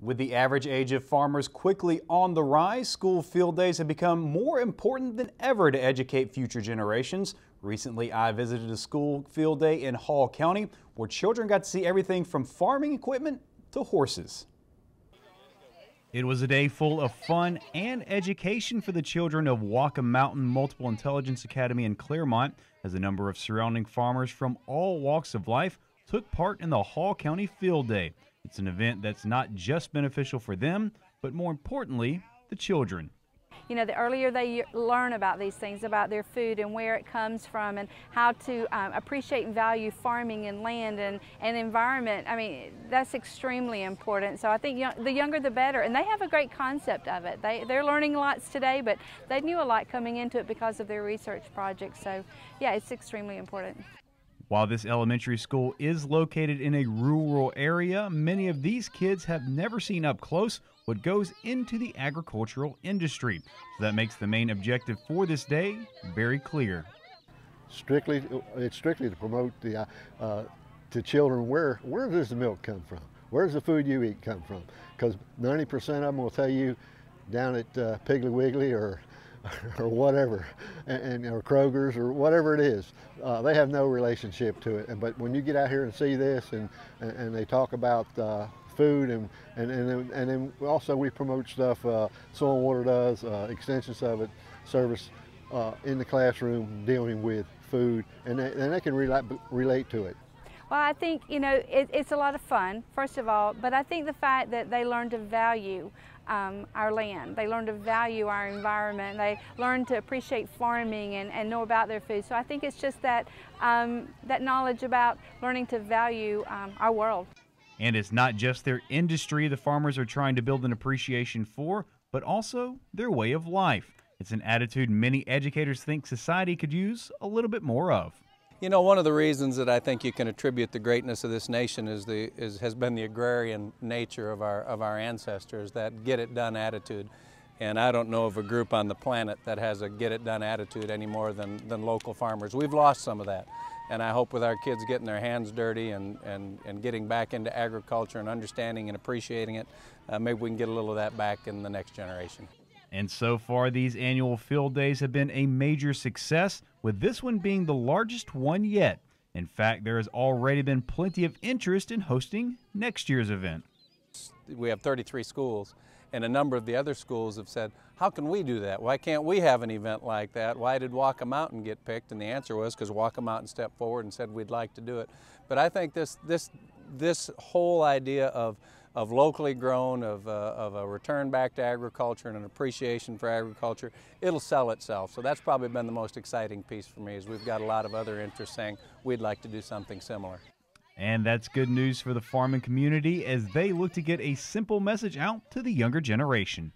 With the average age of farmers quickly on the rise, school field days have become more important than ever to educate future generations. Recently, I visited a school field day in Hall County where children got to see everything from farming equipment to horses. It was a day full of fun and education for the children of Whatcom Mountain Multiple Intelligence Academy in Clermont, as a number of surrounding farmers from all walks of life took part in the Hall County Field Day. It's an event that's not just beneficial for them, but more importantly, the children. You know, the earlier they learn about these things, about their food and where it comes from and how to appreciate and value farming and land and environment, I mean, that's extremely important. So I think the younger the better, and they have a great concept of it. They're learning lots today, but they knew a lot coming into it because of their research projects. So yeah, it's extremely important. While this elementary school is located in a rural area, many of these kids have never seen up close what goes into the agricultural industry. So that makes the main objective for this day very clear. It's strictly to promote to children where does the milk come from? Where does the food you eat come from? Because 90% of them will tell you down at Piggly Wiggly or whatever, or Kroger's or whatever it is, they have no relationship to it. But when you get out here and see this, and they talk about food, and then also we promote stuff. Soil and Water does extension service in the classroom dealing with food, and they can relate to it. Well, I think, you know, it's a lot of fun, first of all, but I think the fact that they learn to value our land, they learn to value our environment, they learn to appreciate farming and know about their food. So I think it's just that, that knowledge about learning to value our world. And it's not just their industry the farmers are trying to build an appreciation for, but also their way of life. It's an attitude many educators think society could use a little bit more of. You know, one of the reasons that I think you can attribute the greatness of this nation has been the agrarian nature of our ancestors, that get-it-done attitude. And I don't know of a group on the planet that has a get-it-done attitude any more than local farmers. We've lost some of that. And I hope with our kids getting their hands dirty and getting back into agriculture and understanding and appreciating it, maybe we can get a little of that back in the next generation. And so far, these annual field days have been a major success, with this one being the largest one yet. In fact, there has already been plenty of interest in hosting next year's event. We have 33 schools, and a number of the other schools have said, how can we do that? Why can't we have an event like that? Why did Whatcom Mountain get picked? And the answer was because Whatcom Mountain stepped forward and said we'd like to do it. But I think this whole idea of locally grown, of a return back to agriculture and an appreciation for agriculture, it'll sell itself. So that's probably been the most exciting piece for me, is we've got a lot of other interests saying we'd like to do something similar. And that's good news for the farming community as they look to get a simple message out to the younger generation.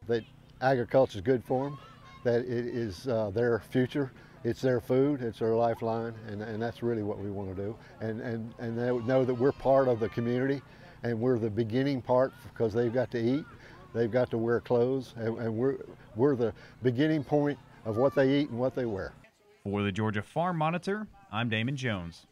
That agriculture is good for them, that it is their future, it's their food, it's their lifeline, and that's really what we want to do. And they know that we're part of the community, and we're the beginning part because they've got to eat, they've got to wear clothes, and we're the beginning point of what they eat and what they wear. For the Georgia Farm Monitor, I'm Damon Jones.